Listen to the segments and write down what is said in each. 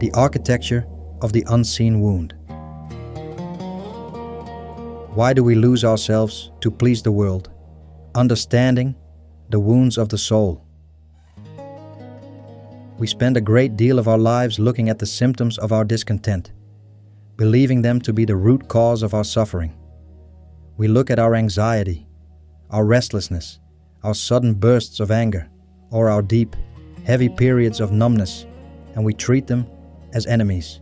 the architecture of the unseen wound. Why do we lose ourselves to please the world? Understanding the wounds of the soul. We spend a great deal of our lives looking at the symptoms of our discontent, believing them to be the root cause of our suffering. We look at our anxiety, our restlessness, our sudden bursts of anger, or our deep, heavy periods of numbness, and we treat them as enemies.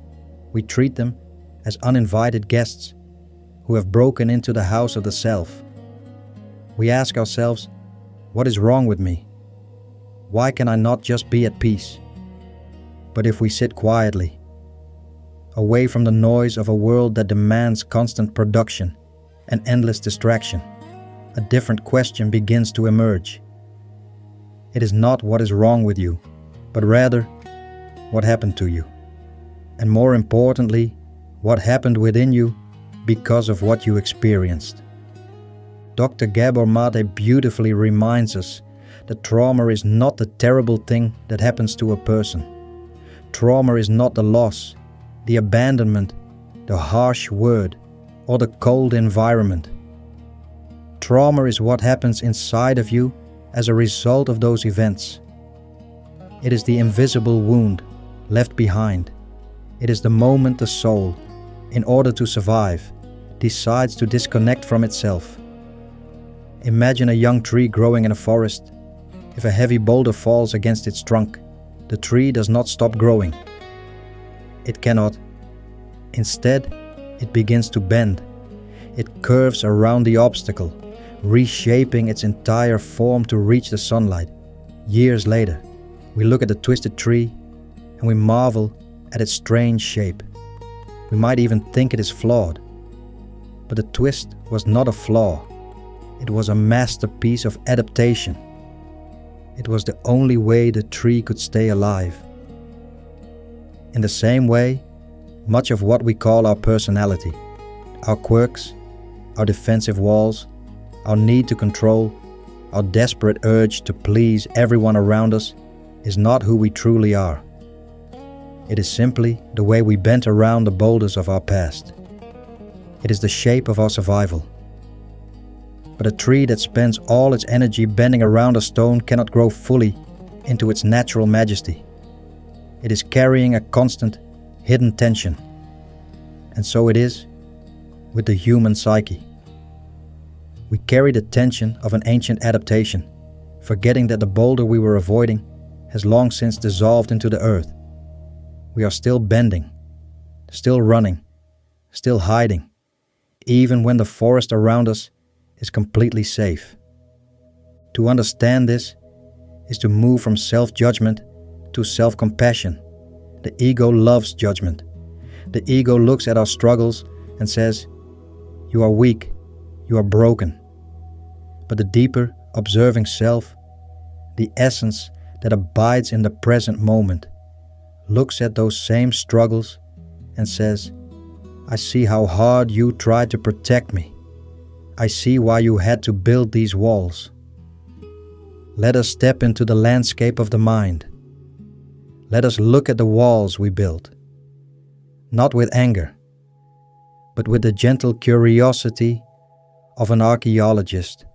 We treat them as uninvited guests who have broken into the house of the self. We ask ourselves, what is wrong with me? Why can I not just be at peace? But if we sit quietly, away from the noise of a world that demands constant production and endless distraction, a different question begins to emerge. It is not what is wrong with you, but rather what happened to you. And more importantly, what happened within you because of what you experienced. Dr. Gabor Maté beautifully reminds us that trauma is not the terrible thing that happens to a person. Trauma is not the loss, the abandonment, the harsh word, or the cold environment. Trauma is what happens inside of you as a result of those events. It is the invisible wound left behind. It is the moment the soul, in order to survive, decides to disconnect from itself. Imagine a young tree growing in a forest. If a heavy boulder falls against its trunk, the tree does not stop growing. It cannot. Instead, it begins to bend. It curves around the obstacle, reshaping its entire form to reach the sunlight. Years later, we look at the twisted tree and we marvel at its strange shape. We might even think it is flawed. But the twist was not a flaw. It was a masterpiece of adaptation. It was the only way the tree could stay alive. In the same way, much of what we call our personality, our quirks, our defensive walls, our need to control, our desperate urge to please everyone around us is not who we truly are. It is simply the way we bent around the boulders of our past. It is the shape of our survival. But a tree that spends all its energy bending around a stone cannot grow fully into its natural majesty. It is carrying a constant, hidden tension. And so it is with the human psyche. We carry the tension of an ancient adaptation, forgetting that the boulder we were avoiding has long since dissolved into the earth. We are still bending, still running, still hiding, even when the forest around us is completely safe. To understand this is to move from self-judgment to self-compassion. The ego loves judgment. The ego looks at our struggles and says, "You are weak, you are broken." But the deeper, observing self, the essence that abides in the present moment, looks at those same struggles and says, "I see how hard you tried to protect me. I see why you had to build these walls." Let us step into the landscape of the mind. Let us look at the walls we built, not with anger, but with the gentle curiosity of an archaeologist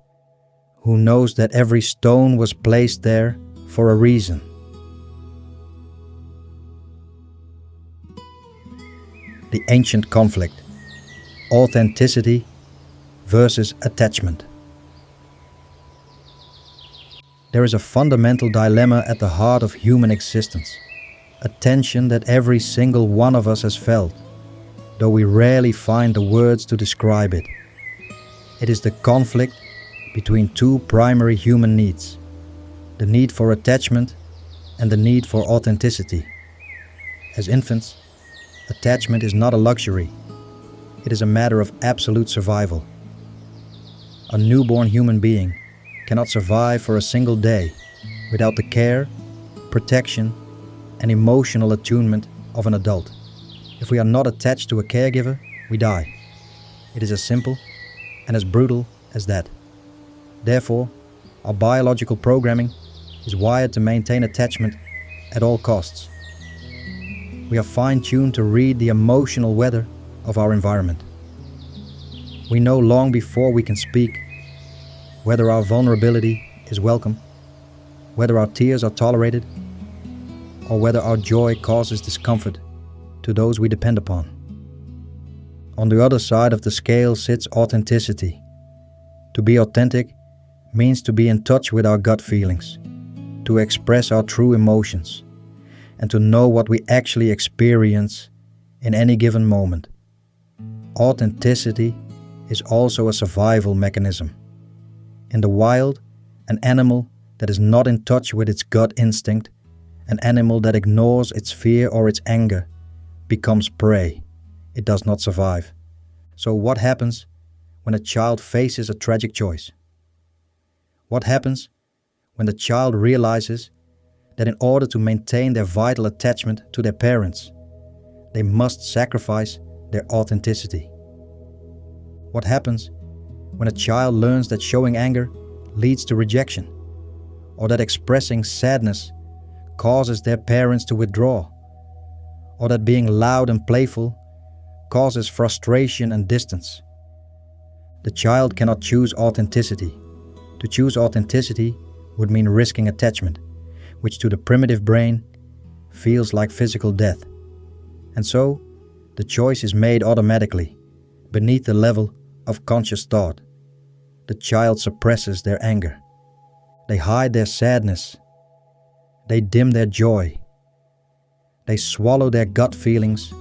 who knows that every stone was placed there for a reason. The ancient conflict, authenticity versus attachment. There is a fundamental dilemma at the heart of human existence, a tension that every single one of us has felt, though we rarely find the words to describe it. It is the conflict between two primary human needs, the need for attachment and the need for authenticity. As infants, attachment is not a luxury. It is a matter of absolute survival. A newborn human being cannot survive for a single day without the care, protection, and emotional attunement of an adult. If we are not attached to a caregiver, we die. It is as simple and as brutal as that. Therefore, our biological programming is wired to maintain attachment at all costs. we are fine-tuned to read the emotional weather of our environment. We know long before we can speak whether our vulnerability is welcome, whether our tears are tolerated, or whether our joy causes discomfort to those we depend upon. On the other side of the scale sits authenticity. To be authentic means to be in touch with our gut feelings, to express our true emotions, and to know what we actually experience in any given moment. Authenticity is also a survival mechanism. In the wild, an animal that is not in touch with its gut instinct, an animal that ignores its fear or its anger, becomes prey. It does not survive. So what happens when a child faces a tragic choice? What happens when the child realizes that in order to maintain their vital attachment to their parents, they must sacrifice their authenticity? What happens when a child learns that showing anger leads to rejection, or that expressing sadness causes their parents to withdraw, or that being loud and playful causes frustration and distance? The child cannot choose authenticity. To choose authenticity would mean risking attachment, which to the primitive brain feels like physical death. And so, the choice is made automatically, beneath the level of conscious thought. The child suppresses their anger. They hide their sadness. They dim their joy. They swallow their gut feelings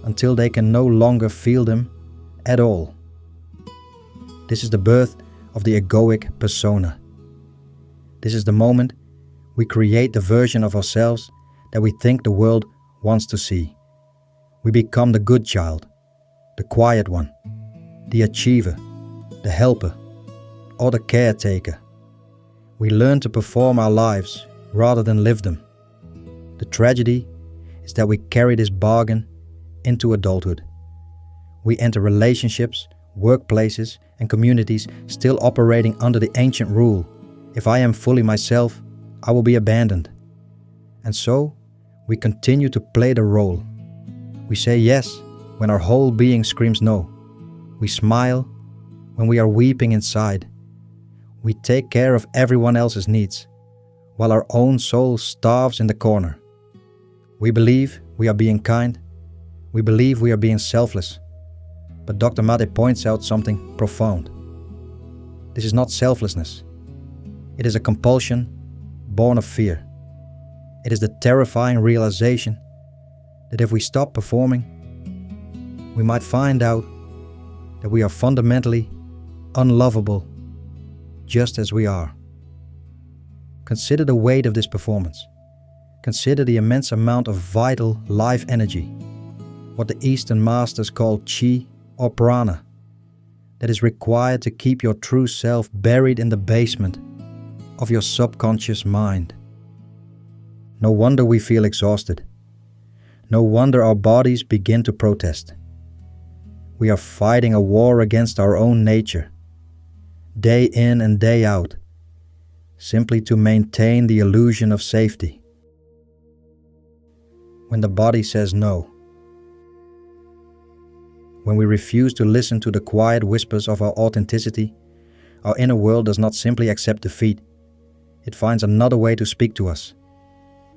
until they can no longer feel them at all. This is the birth of the egoic persona. This is the moment we create the version of ourselves that we think the world wants to see. We become the good child, the quiet one, the achiever, the helper, or the caretaker. We learn to perform our lives rather than live them. The tragedy is that we carry this bargain into adulthood. We enter relationships, workplaces, and communities still operating under the ancient rule: if I am fully myself, I will be abandoned. And so, we continue to play the role. We say yes when our whole being screams no. We smile when we are weeping inside. We take care of everyone else's needs, while our own soul starves in the corner. We believe we are being kind. We believe we are being selfless. But Dr. Maté points out something profound. This is not selflessness. It is a compulsion born of fear. It is the terrifying realization that if we stop performing, we might find out that we are fundamentally unlovable just as we are. Consider the weight of this performance. Consider the immense amount of vital life energy, what the Eastern masters call chi or prana, that is required to keep your true self buried in the basement of your subconscious mind. No wonder we feel exhausted. No wonder our bodies begin to protest. We are fighting a war against our own nature, day in and day out, simply to maintain the illusion of safety. When the body says no, when we refuse to listen to the quiet whispers of our authenticity, our inner world does not simply accept defeat. It finds another way to speak to us.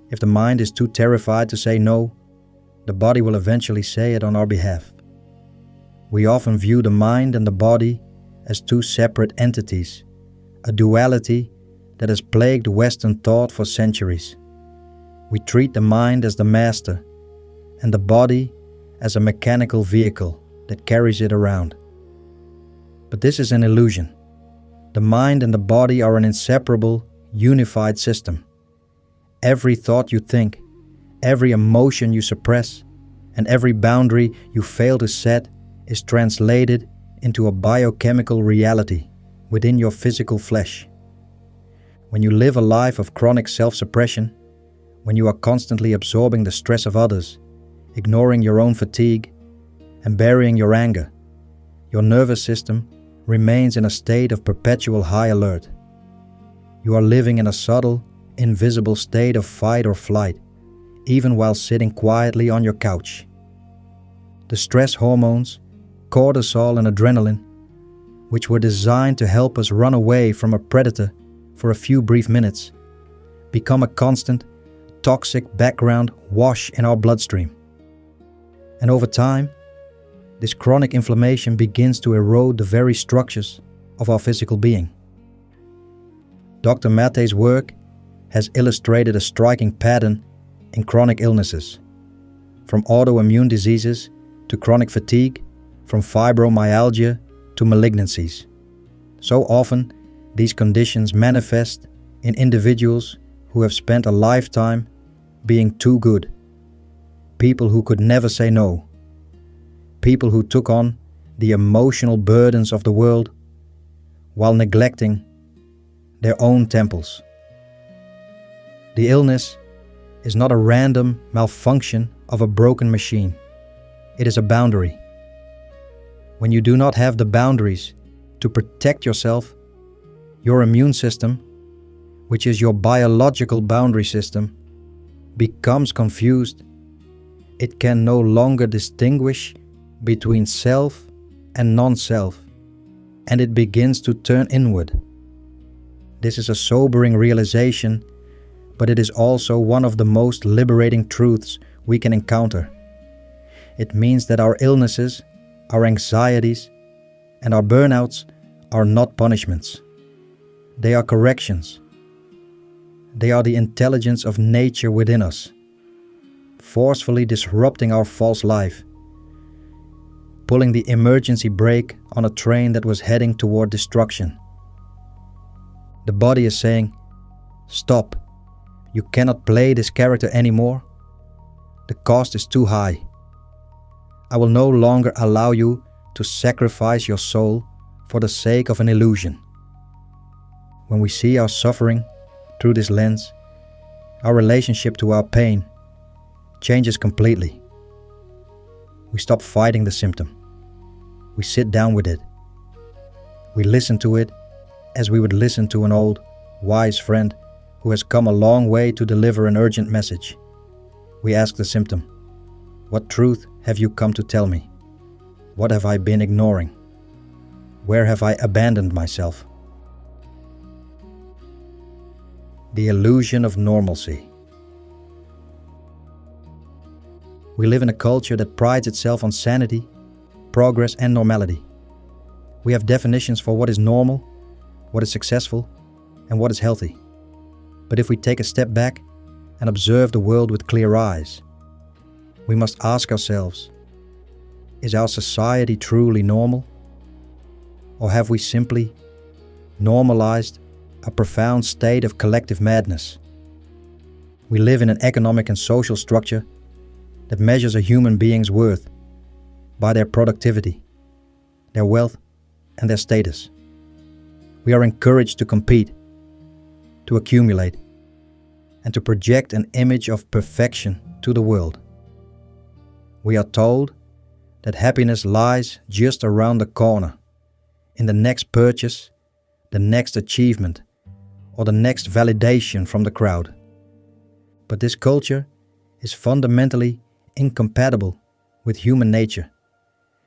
If the mind is too terrified to say no, the body will eventually say it on our behalf. We often view the mind and the body as two separate entities, a duality that has plagued Western thought for centuries. We treat the mind as the master and the body as a mechanical vehicle that carries it around. But this is an illusion. The mind and the body are an inseparable, unified system. Every thought you think, every emotion you suppress, and every boundary you fail to set is translated into a biochemical reality within your physical flesh. When you live a life of chronic self-suppression, when you are constantly absorbing the stress of others, ignoring your own fatigue, and burying your anger, your nervous system remains in a state of perpetual high alert. You are living in a subtle, invisible state of fight or flight, even while sitting quietly on your couch. The stress hormones, cortisol and adrenaline, which were designed to help us run away from a predator for a few brief minutes, become a constant, toxic background wash in our bloodstream. And over time, this chronic inflammation begins to erode the very structures of our physical being. Dr. Maté's work has illustrated a striking pattern in chronic illnesses, from autoimmune diseases to chronic fatigue, from fibromyalgia to malignancies. So often, these conditions manifest in individuals who have spent a lifetime being too good, people who could never say no, people who took on the emotional burdens of the world while neglecting their own temples. The illness is not a random malfunction of a broken machine. It is a boundary. When you do not have the boundaries to protect yourself, your immune system, which is your biological boundary system, becomes confused. It can no longer distinguish between self and non-self, and it begins to turn inward. This is a sobering realization, but it is also one of the most liberating truths we can encounter. It means that our illnesses, our anxieties, and our burnouts are not punishments. They are corrections. They are the intelligence of nature within us, forcefully disrupting our false life, pulling the emergency brake on a train that was heading toward destruction. The body is saying, "Stop. You cannot play this character anymore. The cost is too high. I will no longer allow you to sacrifice your soul for the sake of an illusion." When we see our suffering through this lens, our relationship to our pain changes completely. We stop fighting the symptom. We sit down with it. We listen to it as we would listen to an old, wise friend who has come a long way to deliver an urgent message. We ask the symptom, "What truth have you come to tell me? What have I been ignoring? Where have I abandoned myself?" The illusion of normalcy. We live in a culture that prides itself on sanity, progress, and normality. We have definitions for what is normal, what is successful, and what is healthy. But if we take a step back and observe the world with clear eyes, we must ask ourselves, is our society truly normal? Or have we simply normalized a profound state of collective madness? We live in an economic and social structure that measures a human being's worth by their productivity, their wealth, and their status. We are encouraged to compete, to accumulate, and to project an image of perfection to the world. We are told that happiness lies just around the corner, in the next purchase, the next achievement, or the next validation from the crowd. But this culture is fundamentally incompatible with human nature.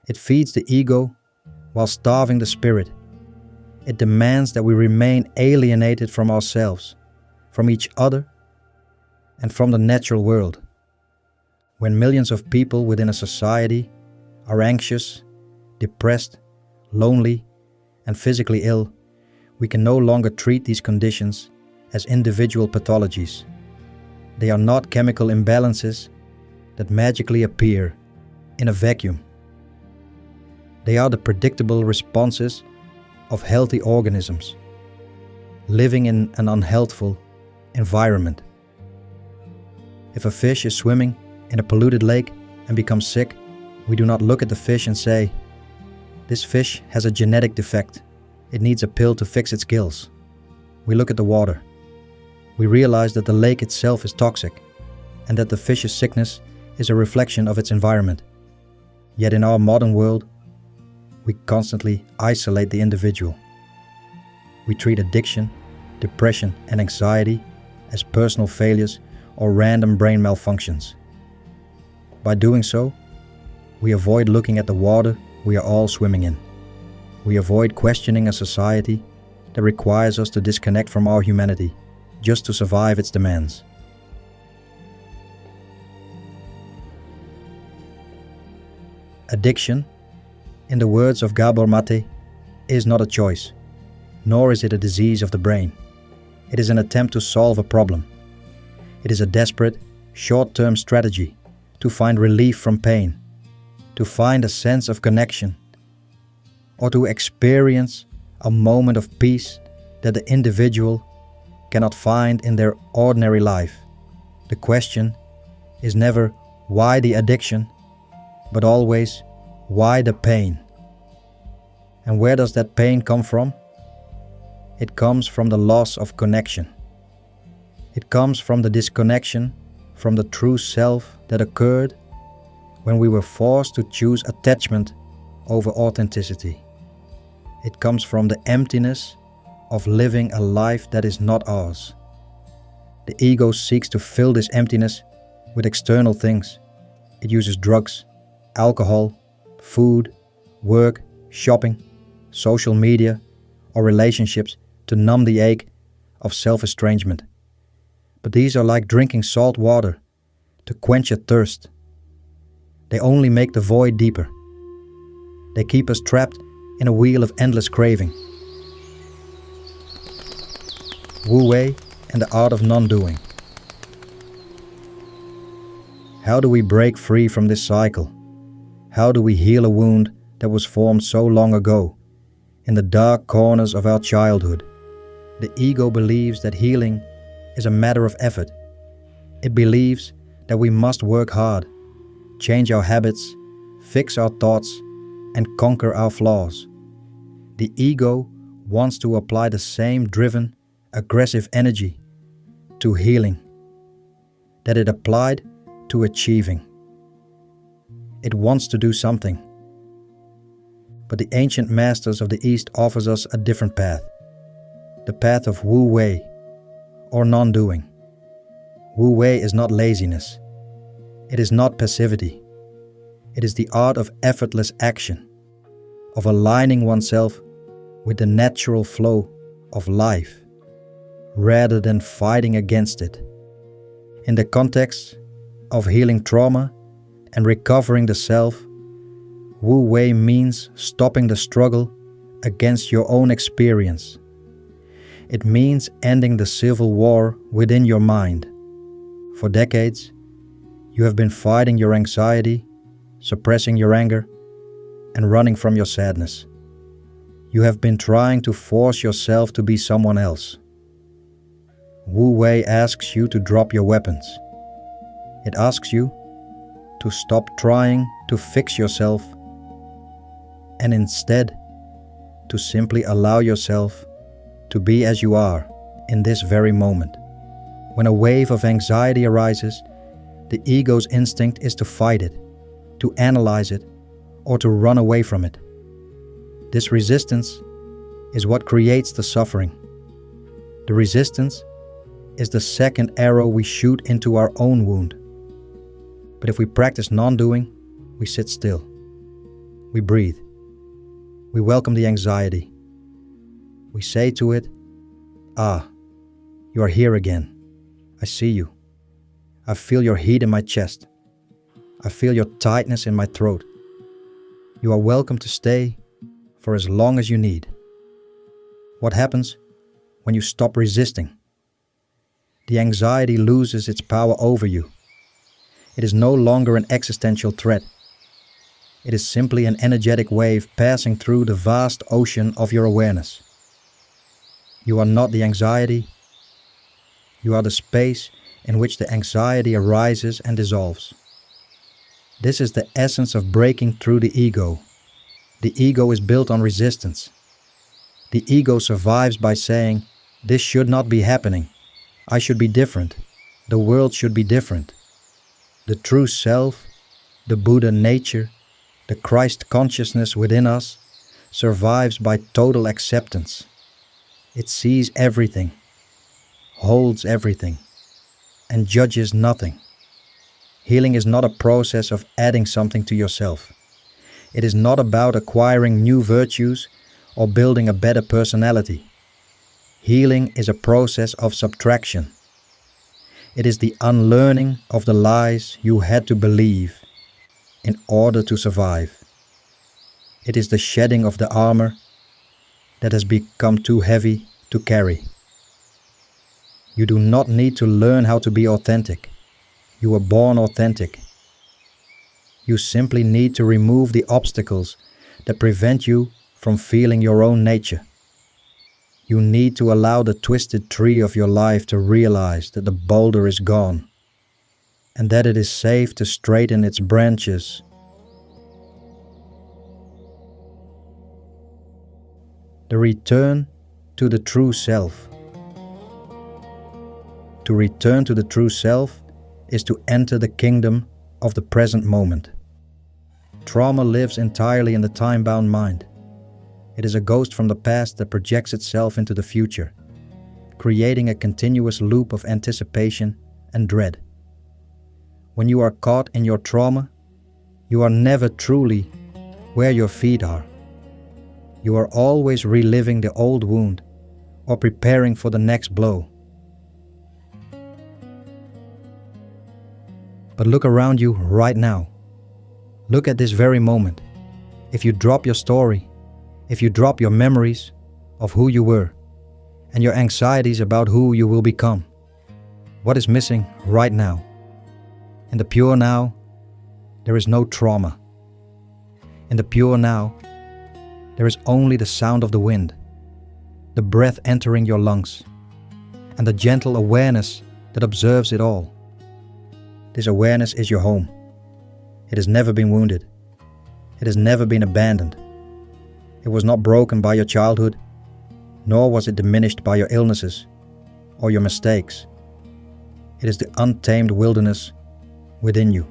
It feeds the ego while starving the spirit. It demands that we remain alienated from ourselves, from each other, and from the natural world. When millions of people within a society are anxious, depressed, lonely, and physically ill, we can no longer treat these conditions as individual pathologies. They are not chemical imbalances that magically appear in a vacuum. They are the predictable responses of healthy organisms living in an unhealthful environment. If a fish is swimming in a polluted lake and becomes sick, we do not look at the fish and say, "This fish has a genetic defect. It needs a pill to fix its gills." We look at the water. We realize that the lake itself is toxic and that the fish's sickness is a reflection of its environment. Yet in our modern world, we constantly isolate the individual. We treat addiction, depression, and anxiety as personal failures or random brain malfunctions. By doing so, we avoid looking at the water we are all swimming in. We avoid questioning a society that requires us to disconnect from our humanity just to survive its demands. Addiction, in the words of Gabor Maté, is not a choice, nor is it a disease of the brain. It is an attempt to solve a problem. It is a desperate, short-term strategy to find relief from pain, to find a sense of connection, or to experience a moment of peace that the individual cannot find in their ordinary life. The question is never why the addiction, but always why the pain. And where does that pain come from? It comes from the loss of connection. It comes from the disconnection from the true self that occurred when we were forced to choose attachment over authenticity. It comes from the emptiness of living a life that is not ours. The ego seeks to fill this emptiness with external things. It uses drugs, alcohol, food, work, shopping, social media, or relationships to numb the ache of self-estrangement. But these are like drinking salt water to quench a thirst. They only make the void deeper. They keep us trapped in a wheel of endless craving. Wu Wei and the art of non-doing. How do we break free from this cycle? How do we heal a wound that was formed so long ago, in the dark corners of our childhood? The ego believes that healing is a matter of effort. It believes that we must work hard, change our habits, fix our thoughts, and conquer our flaws. The ego wants to apply the same driven, aggressive energy to healing that it applied to achieving. It wants to do something. But the ancient masters of the East offers us a different path. The path of Wu Wei, or non-doing. Wu Wei is not laziness. It is not passivity. It is the art of effortless action, of aligning oneself with the natural flow of life, rather than fighting against it. In the context of healing trauma and recovering the self, Wu Wei means stopping the struggle against your own experience. It means ending the civil war within your mind. For decades, you have been fighting your anxiety, suppressing your anger, and running from your sadness. You have been trying to force yourself to be someone else. Wu Wei asks you to drop your weapons. It asks you to stop trying to fix yourself and instead to simply allow yourself to be as you are in this very moment. When a wave of anxiety arises, the ego's instinct is to fight it, to analyze it, or to run away from it. This resistance is what creates the suffering. The resistance is the second arrow we shoot into our own wound. But if we practice non-doing, we sit still. We breathe. We welcome the anxiety. We say to it, "Ah, you are here again. I see you. I feel your heat in my chest. I feel your tightness in my throat. You are welcome to stay for as long as you need." What happens when you stop resisting? The anxiety loses its power over you. It is no longer an existential threat. It is simply an energetic wave passing through the vast ocean of your awareness. You are not the anxiety. You are the space in which the anxiety arises and dissolves. This is the essence of breaking through the ego. The ego is built on resistance. The ego survives by saying, "This should not be happening. I should be different. The world should be different." The true self, the Buddha nature, the Christ consciousness within us, survives by total acceptance. It sees everything, holds everything, and judges nothing. Healing is not a process of adding something to yourself. It is not about acquiring new virtues or building a better personality. Healing is a process of subtraction. It is the unlearning of the lies you had to believe in order to survive. It is the shedding of the armor that has become too heavy to carry. You do not need to learn how to be authentic. You were born authentic. You simply need to remove the obstacles that prevent you from feeling your own nature. You need to allow the twisted tree of your life to realize that the boulder is gone and that it is safe to straighten its branches. The return to the true self. To return to the true self is to enter the kingdom of the present moment. Trauma lives entirely in the time-bound mind. It is a ghost from the past that projects itself into the future, creating a continuous loop of anticipation and dread. When you are caught in your trauma, you are never truly where your feet are. You are always reliving the old wound or preparing for the next blow. But look around you right now. Look at this very moment. If you drop your story, if you drop your memories of who you were and your anxieties about who you will become, what is missing right now? In the pure now, there is no trauma. In the pure now, there is only the sound of the wind, the breath entering your lungs, and the gentle awareness that observes it all. This awareness is your home. It has never been wounded. It has never been abandoned. It was not broken by your childhood, nor was it diminished by your illnesses or your mistakes. It is the untamed wilderness within you,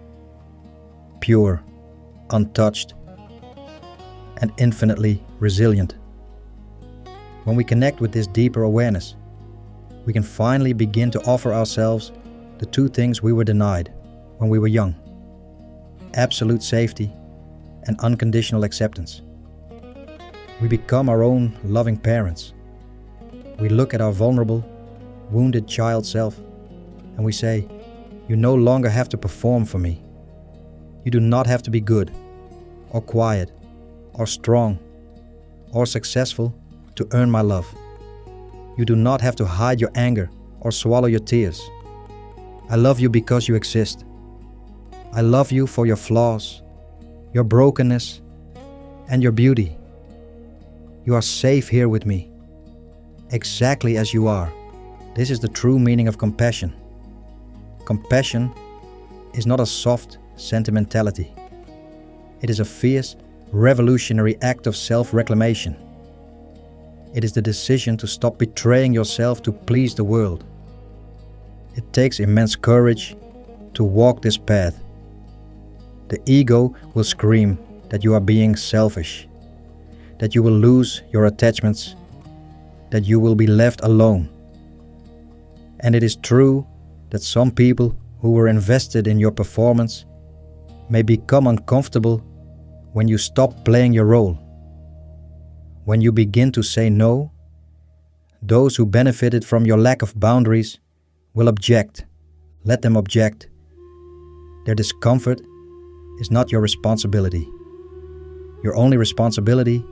pure, untouched, and infinitely resilient. When we connect with this deeper awareness, we can finally begin to offer ourselves the two things we were denied when we were young: absolute safety and unconditional acceptance. We become our own loving parents. We look at our vulnerable, wounded child self and we say, "You no longer have to perform for me. You do not have to be good or quiet or strong or successful to earn my love. You do not have to hide your anger or swallow your tears. I love you because you exist. I love you for your flaws, your brokenness, and your beauty. You are safe here with me, exactly as you are." This is the true meaning of compassion. Compassion is not a soft sentimentality. It is a fierce, revolutionary act of self-reclamation. It is the decision to stop betraying yourself to please the world. It takes immense courage to walk this path. The ego will scream that you are being selfish, that you will lose your attachments, that you will be left alone. And it is true that some people who were invested in your performance may become uncomfortable when you stop playing your role. When you begin to say no, those who benefited from your lack of boundaries will object. Let them object. Their discomfort is not your responsibility. Your only responsibility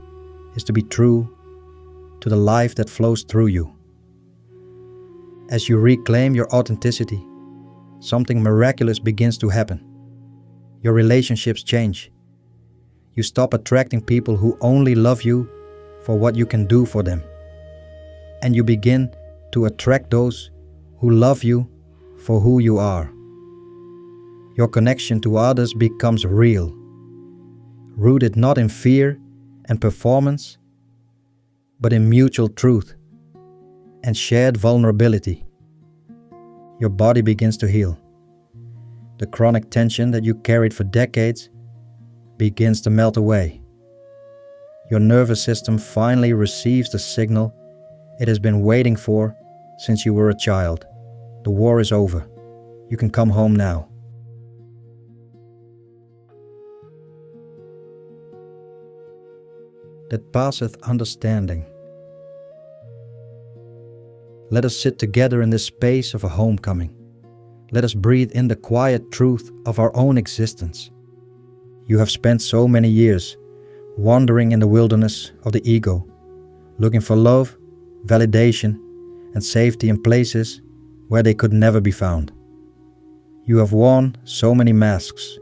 is to be true to the life that flows through you. As you reclaim your authenticity, something miraculous begins to happen. Your relationships change. You stop attracting people who only love you for what you can do for them. And you begin to attract those who love you for who you are. Your connection to others becomes real, rooted not in fear and performance, but in mutual truth and shared vulnerability. Your body begins to heal. The chronic tension that you carried for decades begins to melt away. Your nervous system finally receives the signal it has been waiting for since you were a child. The war is over. You can come home now. That passeth understanding. Let us sit together in this space of a homecoming. Let us breathe in the quiet truth of our own existence. You have spent so many years wandering in the wilderness of the ego, looking for love, validation, and safety in places where they could never be found. You have worn so many masks,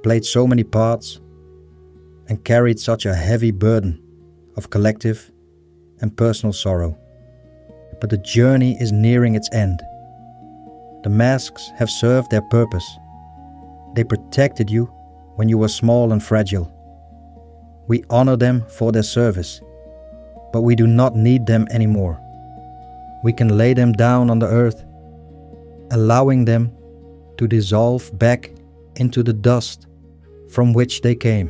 played so many parts, and carried such a heavy burden of collective and personal sorrow. But the journey is nearing its end. The masks have served their purpose. They protected you when you were small and fragile. We honor them for their service, but we do not need them anymore. We can lay them down on the earth, allowing them to dissolve back into the dust from which they came.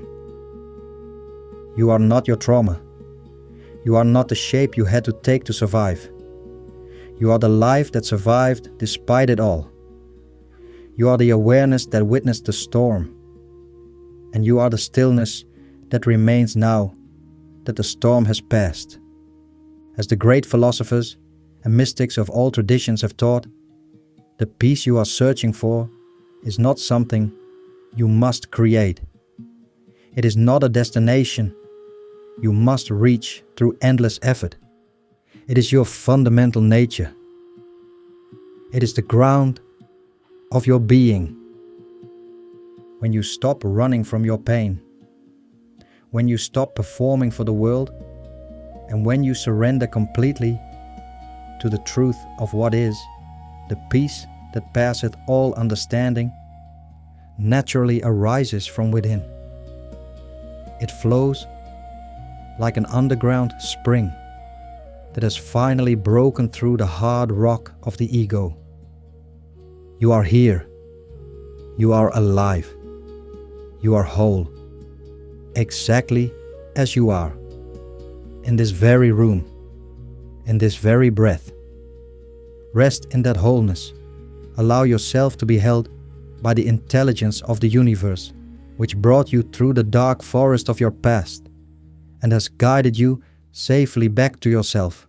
You are not your trauma. You are not the shape you had to take to survive. You are the life that survived despite it all. You are the awareness that witnessed the storm. And you are the stillness that remains now that the storm has passed. As the great philosophers and mystics of all traditions have taught, the peace you are searching for is not something you must create. It is not a destination you must reach through endless effort. It is your fundamental nature. It is the ground of your being. When you stop running from your pain, when you stop performing for the world, and when you surrender completely to the truth of what is, the peace that passeth all understanding naturally arises from within. It flows like an underground spring that has finally broken through the hard rock of the ego. You are here. You are alive. You are whole, exactly as you are, in this very room, in this very breath. Rest in that wholeness. Allow yourself to be held by the intelligence of the universe, which brought you through the dark forest of your past and has guided you safely back to yourself.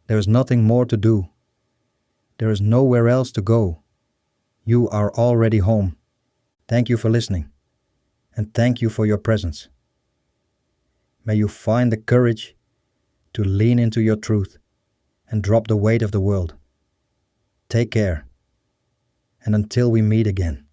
There is nothing more to do. There is nowhere else to go. You are already home. Thank you for listening, and thank you for your presence. May you find the courage to lean into your truth and drop the weight of the world. Take care, and until we meet again.